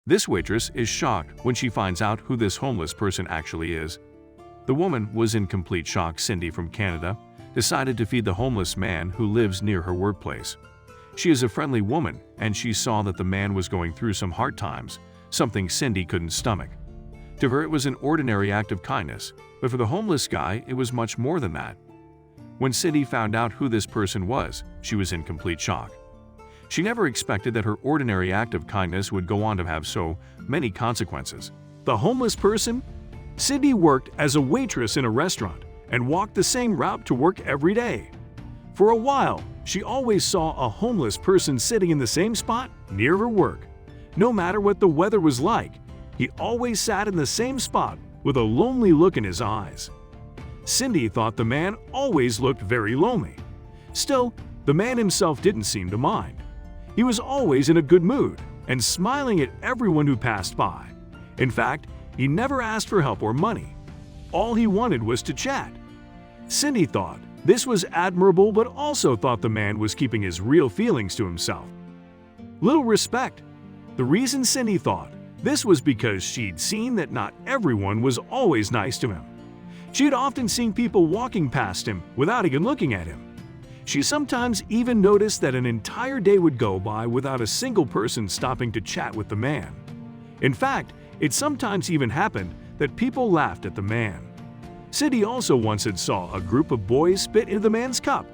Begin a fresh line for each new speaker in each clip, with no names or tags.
This waitress is shocked when she finds out who this homeless person actually is. The woman was in complete shock. Cindy from Canada decided to feed the homeless man who lives near her workplace. She is a friendly woman, and she saw that the man was going through some hard times, something Cindy couldn't stomach. To her, it was an ordinary act of kindness, but for the homeless guy, it was much more than that. When Cindy found out who this person was, she was in complete shock. She never expected that her ordinary act of kindness would go on to have so many consequences. The homeless person? Cindy worked as a waitress in a restaurant and walked the same route to work every day. For a while, she always saw a homeless person sitting in the same spot near her work. No matter what the weather was like, he always sat in the same spot with a lonely look in his eyes. Cindy thought the man always looked very lonely. Still, the man himself didn't seem to mind. He was always in a good mood and smiling at everyone who passed by. In fact, he never asked for help or money. All he wanted was to chat. Cindy thought this was admirable, but also thought the man was keeping his real feelings to himself. Little respect. The reason Cindy thought this was because she'd seen that not everyone was always nice to him. She had often seen people walking past him without even looking at him. She sometimes even noticed that an entire day would go by without a single person stopping to chat with the man. In fact, it sometimes even happened that people laughed at the man. Cindy also once had saw a group of boys spit into the man's cup,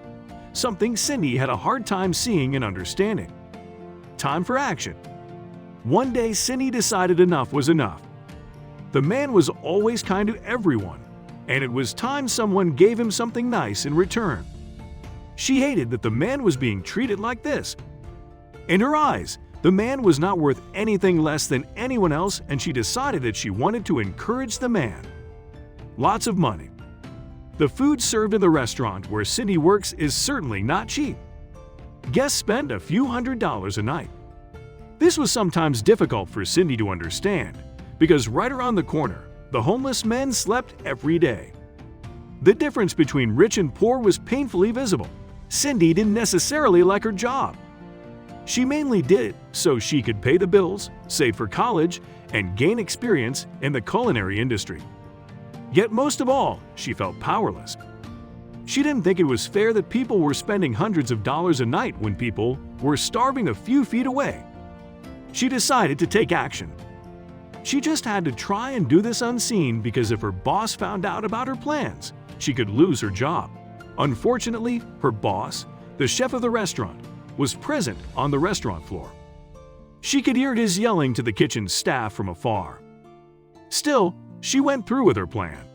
something Cindy had a hard time seeing and understanding. Time for action. One day, Cindy decided enough was enough. The man was always kind to everyone, and it was time someone gave him something nice in return. She hated that the man was being treated like this. In her eyes, the man was not worth anything less than anyone else, and she decided that she wanted to encourage the man. Lots of money. The food served in the restaurant where Cindy works is certainly not cheap. Guests spend a few $100s a night. This was sometimes difficult for Cindy to understand, because right around the corner, the homeless men slept every day. The difference between rich and poor was painfully visible. Cindy didn't necessarily like her job. She mainly did it so she could pay the bills, save for college, and gain experience in the culinary industry. Yet most of all, she felt powerless. She didn't think it was fair that people were spending hundreds of dollars a night when people were starving a few feet away. She decided to take action. She just had to try and do this unseen, because if her boss found out about her plans, she could lose her job. Unfortunately, her boss, the chef of the restaurant, was present on the restaurant floor. She could hear his yelling to the kitchen staff from afar. Still, she went through with her plan.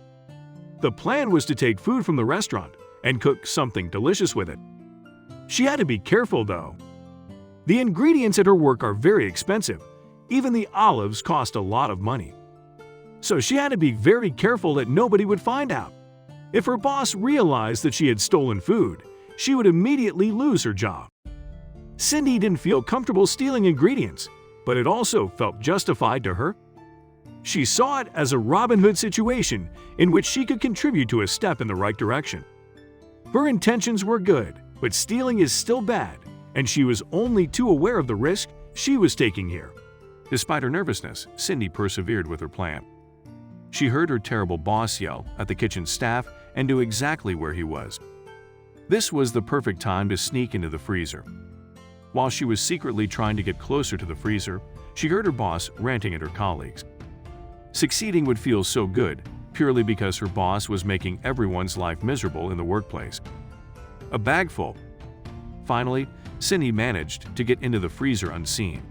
The plan was to take food from the restaurant and cook something delicious with it. She had to be careful, though. The ingredients at her work are very expensive. Even the olives cost a lot of money. So she had to be very careful that nobody would find out. If her boss realized that she had stolen food, she would immediately lose her job. Cindy didn't feel comfortable stealing ingredients, but it also felt justified to her. She saw it as a Robin Hood situation in which she could contribute to a step in the right direction. Her intentions were good, but stealing is still bad, and she was only too aware of the risk she was taking here. Despite her nervousness, Cindy persevered with her plan. She heard her terrible boss yell at the kitchen staff and knew exactly where he was. This was the perfect time to sneak into the freezer. While she was secretly trying to get closer to the freezer, she heard her boss ranting at her colleagues. Succeeding would feel so good, purely because her boss was making everyone's life miserable in the workplace. A bag full. Finally, Cindy managed to get into the freezer unseen.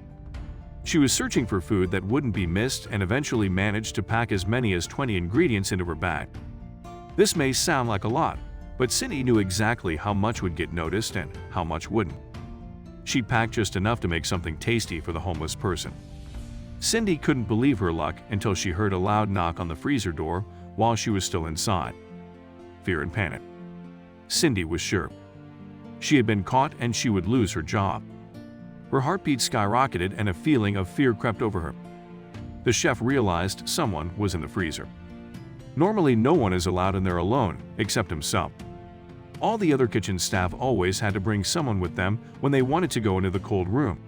She was searching for food that wouldn't be missed and eventually managed to pack as many as 20 ingredients into her bag. This may sound like a lot, but Cindy knew exactly how much would get noticed and how much wouldn't. She packed just enough to make something tasty for the homeless person. Cindy couldn't believe her luck until she heard a loud knock on the freezer door while she was still inside. Fear and panic. Cindy was sure she had been caught and she would lose her job. Her heartbeat skyrocketed and a feeling of fear crept over her. The chef realized someone was in the freezer. Normally, no one is allowed in there alone except himself. All the other kitchen staff always had to bring someone with them when they wanted to go into the cold room.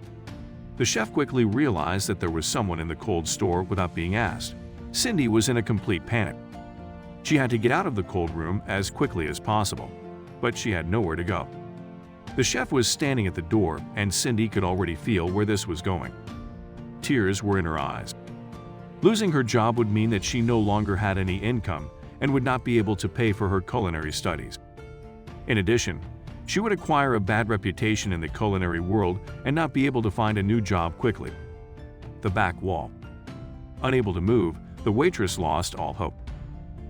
The chef quickly realized that there was someone in the cold store without being asked. Cindy was in a complete panic. She had to get out of the cold room as quickly as possible, but she had nowhere to go. The chef was standing at the door, and Cindy could already feel where this was going. Tears were in her eyes. Losing her job would mean that she no longer had any income and would not be able to pay for her culinary studies. In addition, she would acquire a bad reputation in the culinary world and not be able to find a new job quickly. The back wall. Unable to move, the waitress lost all hope.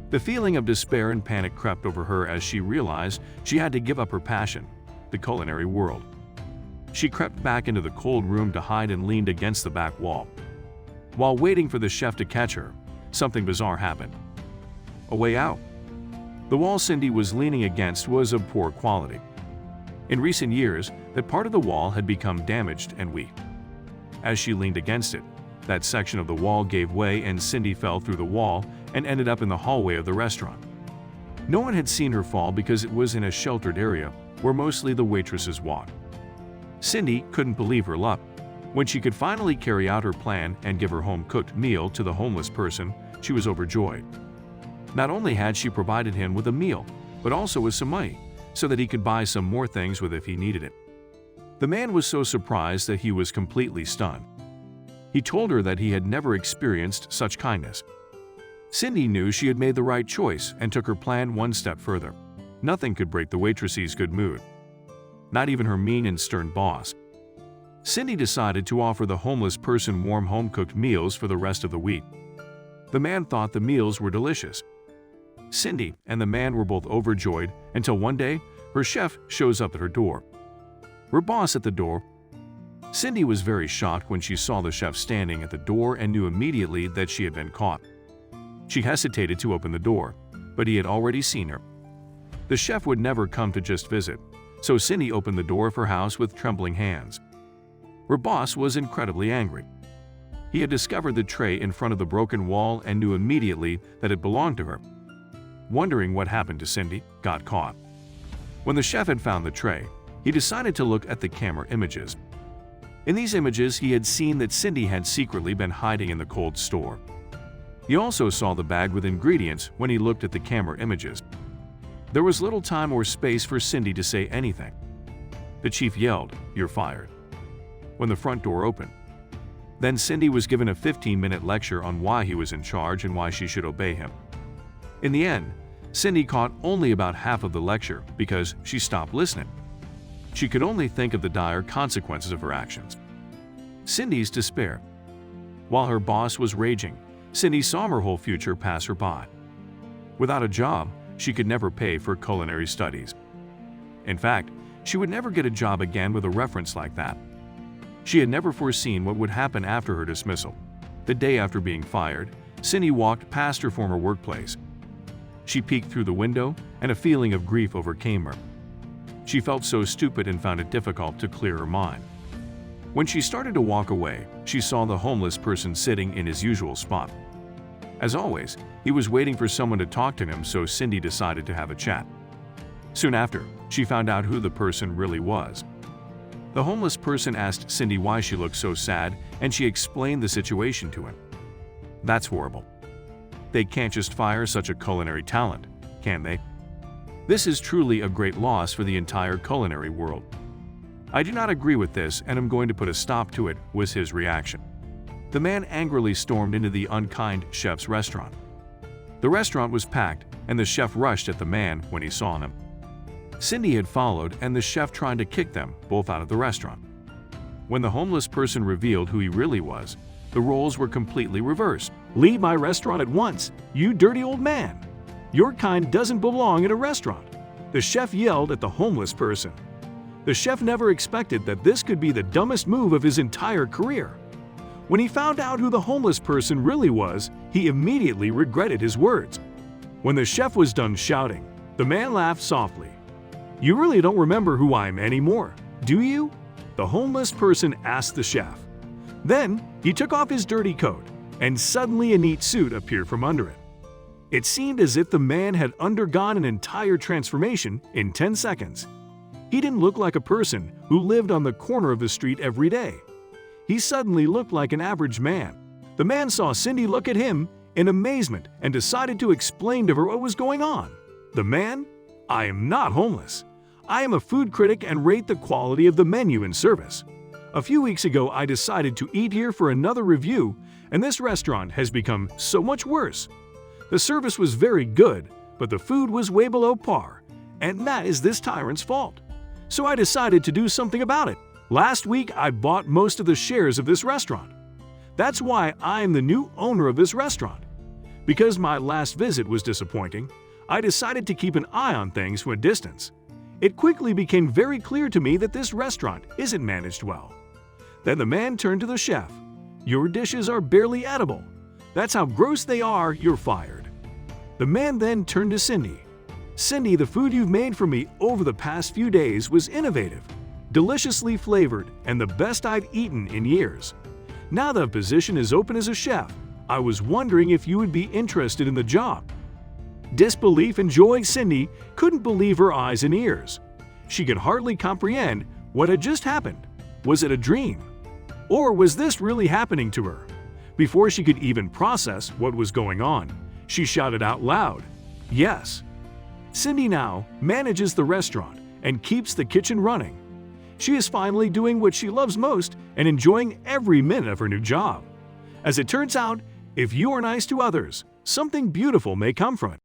The feeling of despair and panic crept over her as she realized she had to give up her passion, the culinary world. She crept back into the cold room to hide and leaned against the back wall. While waiting for the chef to catch her, something bizarre happened. A way out. The wall Cindy was leaning against was of poor quality. In recent years, that part of the wall had become damaged and weak. As she leaned against it, that section of the wall gave way and Cindy fell through the wall and ended up in the hallway of the restaurant. No one had seen her fall because it was in a sheltered area where mostly the waitresses walked. Cindy couldn't believe her luck. When she could finally carry out her plan and give her home-cooked meal to the homeless person, she was overjoyed. Not only had she provided him with a meal, but also with some money, so that he could buy some more things with if he needed it. The man was so surprised that he was completely stunned. He told her that he had never experienced such kindness. Cindy knew she had made the right choice and took her plan one step further. Nothing could break the waitress's good mood. Not even her mean and stern boss. Cindy decided to offer the homeless person warm home-cooked meals for the rest of the week. The man thought the meals were delicious. Cindy and the man were both overjoyed until one day, her chef shows up at her door. Her boss at the door. Cindy was very shocked when she saw the chef standing at the door and knew immediately that she had been caught. She hesitated to open the door, but he had already seen her. The chef would never come to just visit, so Cindy opened the door of her house with trembling hands. Her boss was incredibly angry. He had discovered the tray in front of the broken wall and knew immediately that it belonged to her. Wondering what happened to Cindy, got caught. When the chef had found the tray, he decided to look at the camera images. In these images, he had seen that Cindy had secretly been hiding in the cold store. He also saw the bag with ingredients when he looked at the camera images. There was little time or space for Cindy to say anything. The chief yelled, "You're fired," when the front door opened. Then Cindy was given a 15-minute lecture on why he was in charge and why she should obey him. In the end, Cindy caught only about half of the lecture because she stopped listening. She could only think of the dire consequences of her actions. Cindy's despair. While her boss was raging, Cindy saw her whole future pass her by. Without a job, she could never pay for culinary studies. In fact, she would never get a job again with a reference like that. She had never foreseen what would happen after her dismissal. The day after being fired, Cindy walked past her former workplace. She peeked through the window, and a feeling of grief overcame her. She felt so stupid and found it difficult to clear her mind. When she started to walk away, she saw the homeless person sitting in his usual spot. As always, he was waiting for someone to talk to him, so Cindy decided to have a chat. Soon after, she found out who the person really was. The homeless person asked Cindy why she looked so sad, and she explained the situation to him. That's horrible. They can't just fire such a culinary talent, can they? This is truly a great loss for the entire culinary world. I do not agree with this and am going to put a stop to it, was his reaction. The man angrily stormed into the unkind chef's restaurant. The restaurant was packed, and the chef rushed at the man when he saw him. Cindy had followed, and the chef tried to kick them both out of the restaurant. When the homeless person revealed who he really was, the roles were completely reversed. "Leave my restaurant at once, you dirty old man! Your kind doesn't belong in a restaurant," the chef yelled at the homeless person. The chef never expected that this could be the dumbest move of his entire career. When he found out who the homeless person really was, he immediately regretted his words. When the chef was done shouting, the man laughed softly. "You really don't remember who I am anymore, do you?" the homeless person asked the chef. Then, he took off his dirty coat, and suddenly a neat suit appeared from under it. It seemed as if the man had undergone an entire transformation in 10 seconds. He didn't look like a person who lived on the corner of the street every day. he suddenly looked like an average man. The man saw Cindy look at him in amazement and decided to explain to her what was going on. The man? I am not homeless. I am a food critic and rate the quality of the menu and service. A few weeks ago, I decided to eat here for another review, and this restaurant has become so much worse. The service was very good, but the food was way below par, and that is this tyrant's fault. So I decided to do something about it. Last week, I bought most of the shares of this restaurant. That's why I am the new owner of this restaurant. Because my last visit was disappointing, I decided to keep an eye on things from a distance. It quickly became very clear to me that this restaurant isn't managed well. Then the man turned to the chef. "Your dishes are barely edible. That's how gross they are, you're fired." The man then turned to Cindy. "Cindy, the food you've made for me over the past few days was innovative, deliciously flavored, and the best I've eaten in years. Now the position is open as a chef. I was wondering if you would be interested in the job." Disbelief and joy, Cindy couldn't believe her eyes and ears. She could hardly comprehend what had just happened. Was it a dream? Or was this really happening to her? Before she could even process what was going on, she shouted out loud, "Yes." Cindy now manages the restaurant and keeps the kitchen running. She is finally doing what she loves most and enjoying every minute of her new job. As it turns out, if you are nice to others, something beautiful may come from it.